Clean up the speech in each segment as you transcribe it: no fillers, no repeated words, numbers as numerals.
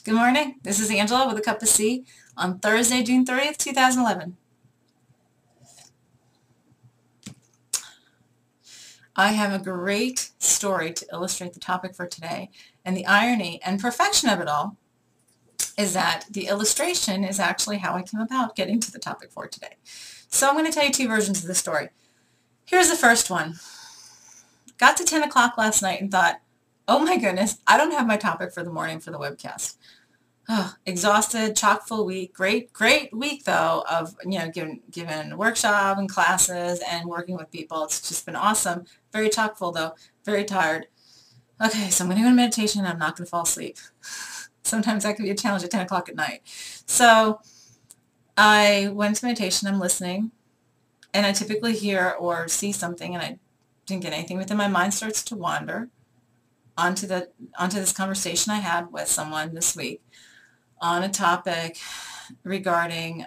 Good morning. This is Angela with a cup of tea on Thursday, June 30th, 2011. I have a great story to illustrate the topic for today, and the irony and perfection of it all is that the illustration is actually how I came about getting to the topic for today. So I'm going to tell you two versions of the story. Here's the first one. Got to 10 o'clock last night and thought, oh my goodness, I don't have my topic for the morning for the webcast. Oh, exhausted, chock full week. Great week though of giving workshop and classes and working with people. It's just been awesome. Very chock full though. Very tired. Okay, so I'm going to go to meditation and I'm not going to fall asleep. Sometimes that can be a challenge at 10 o'clock at night. So I went to meditation. I'm listening, and I typically hear or see something, and I didn't get anything. But then my mind starts to wander onto this conversation I had with someone this week on a topic regarding,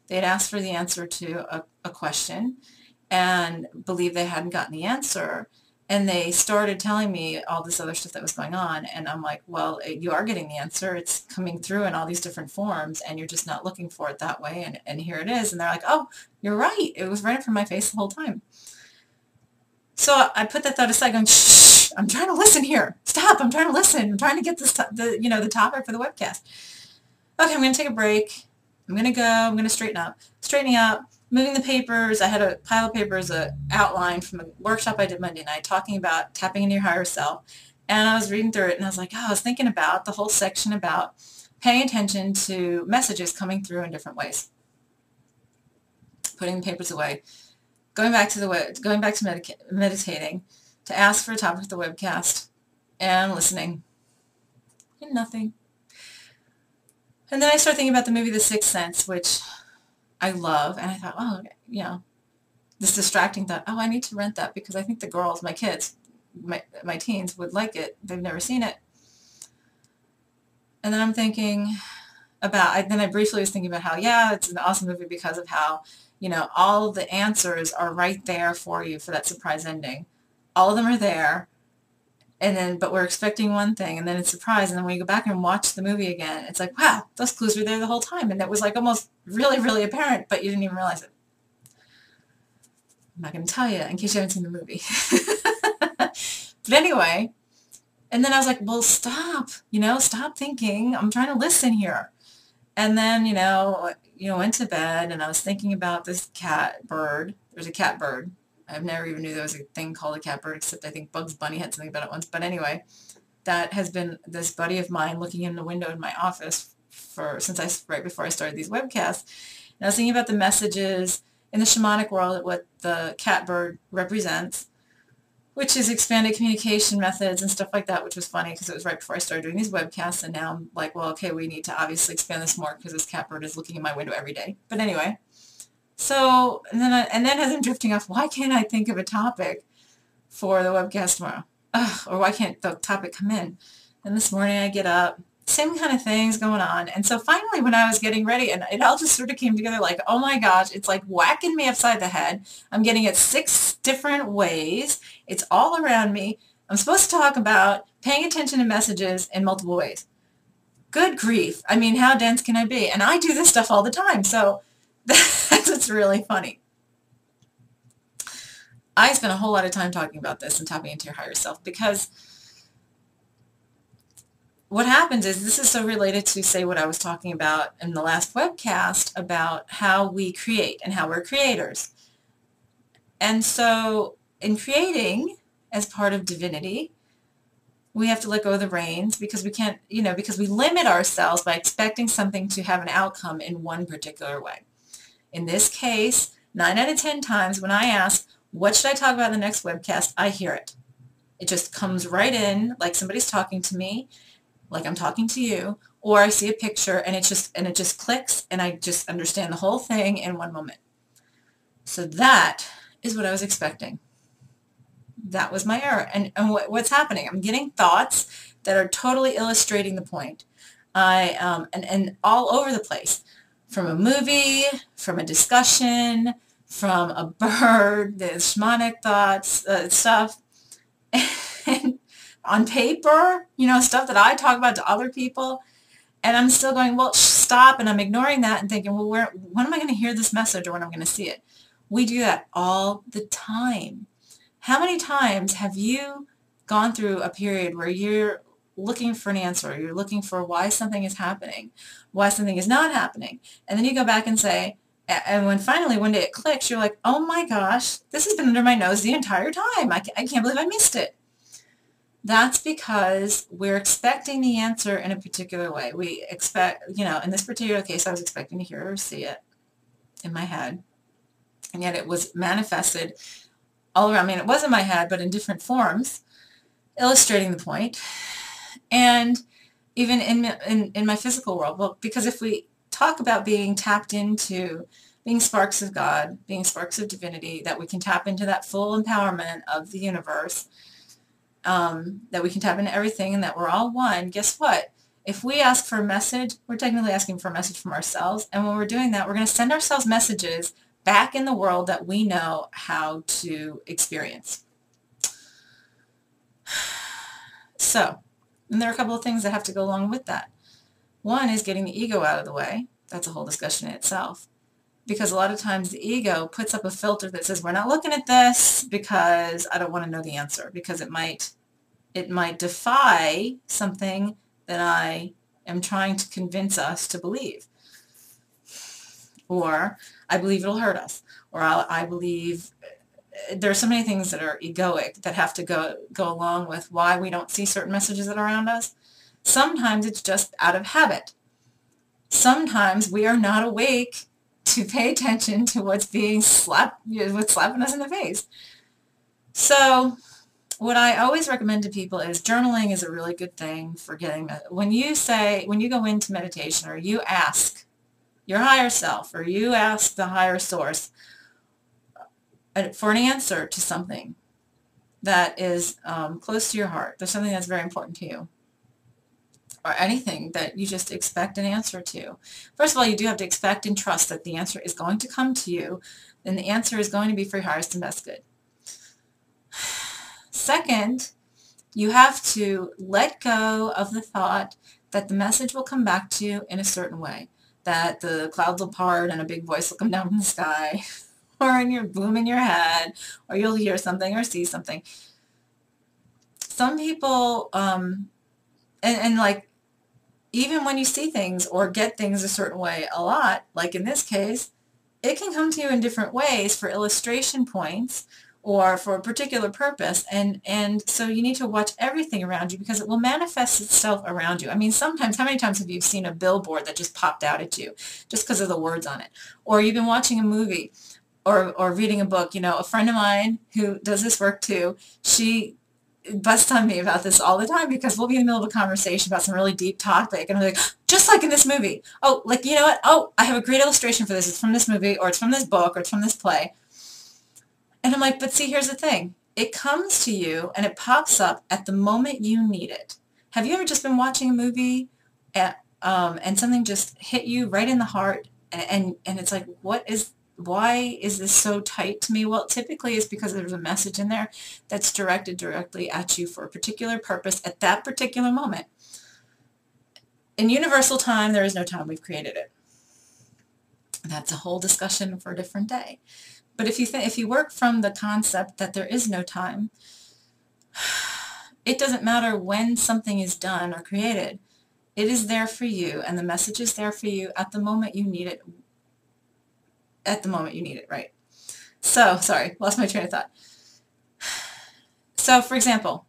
they had asked for the answer to a question and believed they hadn't gotten the answer. And they started telling me all this other stuff that was going on. And I'm like, well, you are getting the answer. It's coming through in all these different forms, and you're just not looking for it that way. And here it is. And they're like, oh, you're right. It was right in front of my face the whole time. So I put that thought aside going, shh, I'm trying to listen here. Stop, I'm trying to listen. I'm trying to get the topic for the webcast. Okay, I'm going to take a break. I'm going to go. I'm going to straighten up. Straightening up, moving the papers. I had a pile of papers, outline from a workshop I did Monday night talking about tapping into your higher self. And I was reading through it, and I was like, oh, I was thinking about the whole section about paying attention to messages coming through in different ways. Putting the papers away. Going back to meditating, to ask for a topic of the webcast, and listening, and nothing. And then I started thinking about the movie The Sixth Sense, which I love, and I thought, oh, this distracting thought, oh, I need to rent that because I think the girls, my kids, my teens would like it. They've never seen it. And then I'm thinking about, then I briefly was thinking about how, yeah, it's an awesome movie because of how, all of the answers are right there for you for that surprise ending. All of them are there, but we're expecting one thing, and then it's a surprise, and then when you go back and watch the movie again, it's like, wow, those clues were there the whole time, and it was like almost really, really apparent, but you didn't even realize it. I'm not going to tell you in case you haven't seen the movie. But anyway, and then I was like, well, stop thinking. I'm trying to listen here. And then, went to bed, and I was thinking about this cat bird. There's a cat bird. I've never even knew there was a thing called a cat bird, except I think Bugs Bunny had something about it once. But anyway, that has been this buddy of mine looking in the window in my office right before I started these webcasts. And I was thinking about the messages in the shamanic world, what the cat bird represents, which is expanded communication methods and stuff like that, which was funny because it was right before I started doing these webcasts, and now I'm like, well, okay, we need to obviously expand this more because this cat bird is looking in my window every day. But anyway, so, and then as I'm drifting off, why can't I think of a topic for the webcast tomorrow? Or why can't the topic come in? And this morning I get up, same kind of things going on. And so finally when I was getting ready, and it all just sort of came together like, oh my gosh, it's like whacking me upside the head. I'm getting it 6 different ways. It's all around me. I'm supposed to talk about paying attention to messages in multiple ways. Good grief. I mean, how dense can I be? And I do this stuff all the time. So that's what's really funny. I spent a whole lot of time talking about this and tapping into your higher self because what happens is, this is so related to, say, what I was talking about in the last webcast about how we create and how we're creators. And so in creating, as part of divinity, we have to let go of the reins because we can't, because we limit ourselves by expecting something to have an outcome in one particular way. In this case, 9 out of 10 times when I ask, what should I talk about in the next webcast, I hear it. It just comes right in like somebody's talking to me, like I'm talking to you, or I see a picture and it just clicks and I just understand the whole thing in one moment. So that is what I was expecting. That was my error. And what's happening? I'm getting thoughts that are totally illustrating the point. And all over the place. From a movie, from a discussion, from a bird, the shamanic thoughts, stuff. And on paper, stuff that I talk about to other people. And I'm still going, well, stop, and I'm ignoring that and thinking, well, when am I going to hear this message or when I'm going to see it? We do that all the time. How many times have you gone through a period where you're looking for an answer, you're looking for why something is happening, why something is not happening, and then you go back and say, and when finally one day it clicks, you're like, oh my gosh, this has been under my nose the entire time. I can't believe I missed it. That's because we're expecting the answer in a particular way. We expect, in this particular case, I was expecting to hear or see it in my head, and yet it was manifested all around me. And it was in my head, but in different forms, illustrating the point. And even in my physical world, well, because if we talk about being tapped into, being sparks of God, being sparks of divinity, that we can tap into that full empowerment of the universe, that we can tap into everything, and that we're all one, guess what? If we ask for a message, we're technically asking for a message from ourselves. And when we're doing that, we're going to send ourselves messages back in the world that we know how to experience. So, and there are a couple of things that have to go along with that. One is getting the ego out of the way. That's a whole discussion in itself. Because a lot of times the ego puts up a filter that says, we're not looking at this because I don't want to know the answer, because it might defy something that I am trying to convince us to believe. Or I believe it'll hurt us. Or I believe there are so many things that are egoic that have to go along with why we don't see certain messages that are around us. Sometimes it's just out of habit. Sometimes we are not awake to pay attention to what's being what's slapping us in the face. So what I always recommend to people is journaling is a really good thing for getting, when you go into meditation, or you ask your higher self, or you ask the higher source for an answer to something that is close to your heart. There's something that's very important to you, or anything that you just expect an answer to. First of all, you do have to expect and trust that the answer is going to come to you, and the answer is going to be for your highest and best good. Second, you have to let go of the thought that the message will come back to you in a certain way, that the clouds will part and a big voice will come down from the sky, or in your boom in your head, or you'll hear something or see something. Some people, and like, even when you see things or get things a certain way a lot, like in this case, it can come to you in different ways for illustration points or for a particular purpose. And so you need to watch everything around you, because it will manifest itself around you. I mean, sometimes, how many times have you seen a billboard that just popped out at you just because of the words on it? Or you've been watching a movie or reading a book. A friend of mine who does this work too, she busts on me about this all the time, because we'll be in the middle of a conversation about some really deep topic, and I'm like, just like in this movie. Oh, like, you know what? Oh, I have a great illustration for this. It's from this movie, or it's from this book, or it's from this play. And I'm like, but see, here's the thing. It comes to you and it pops up at the moment you need it. Have you ever just been watching a movie and something just hit you right in the heart, and it's like, why is this so tight to me? Well, typically it's because there's a message in there that's directed directly at you for a particular purpose at that particular moment. In universal time, there is no time. We've created it. That's a whole discussion for a different day. But if you work from the concept that there is no time, it doesn't matter when something is done or created. It is there for you, and the message is there for you at the moment you need it. At the moment you need it, right? So, sorry, lost my train of thought. So, for example,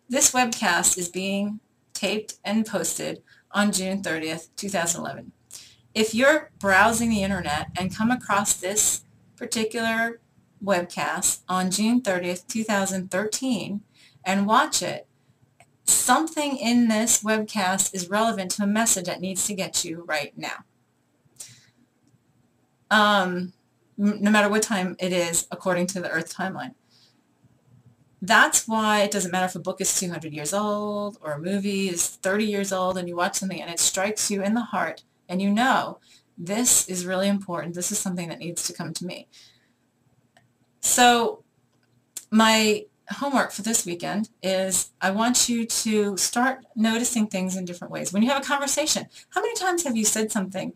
this webcast is being taped and posted on June 30th, 2011. If you're browsing the internet and come across this particular webcast on June 30th, 2013 and watch it, something in this webcast is relevant to a message that needs to get you right now. No matter what time it is according to the Earth timeline. That's why it doesn't matter if a book is 200 years old or a movie is 30 years old, and you watch something and it strikes you in the heart, and you know, this is really important. This is something that needs to come to me. So my homework for this weekend is I want you to start noticing things in different ways. When you have a conversation, how many times have you said something,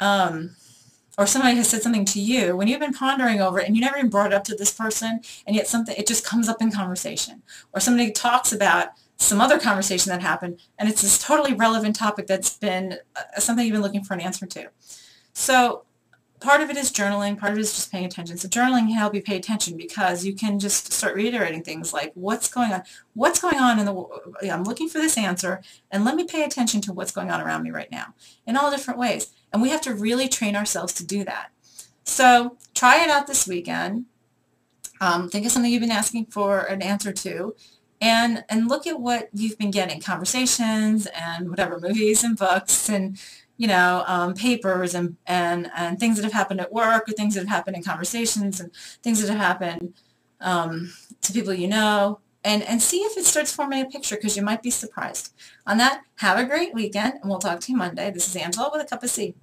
or somebody has said something to you when you've been pondering over it and you never even brought it up to this person, and yet it just comes up in conversation, or somebody talks about some other conversation that happened and it's this totally relevant topic that's been something you've been looking for an answer to. So part of it is journaling, part of it is just paying attention. So journaling can help you pay attention because you can just start reiterating things like, what's going on? What's going on in the world? I'm looking for this answer, and let me pay attention to what's going on around me right now in all different ways. And we have to really train ourselves to do that. So try it out this weekend. Think of something you've been asking for an answer to, and look at what you've been getting, conversations and whatever, movies and books and papers and things that have happened at work, or things that have happened in conversations, and things that have happened to people you know, and see if it starts forming a picture, because you might be surprised. On that, have a great weekend, and we'll talk to you Monday. This is Angela with a Cup of Tea.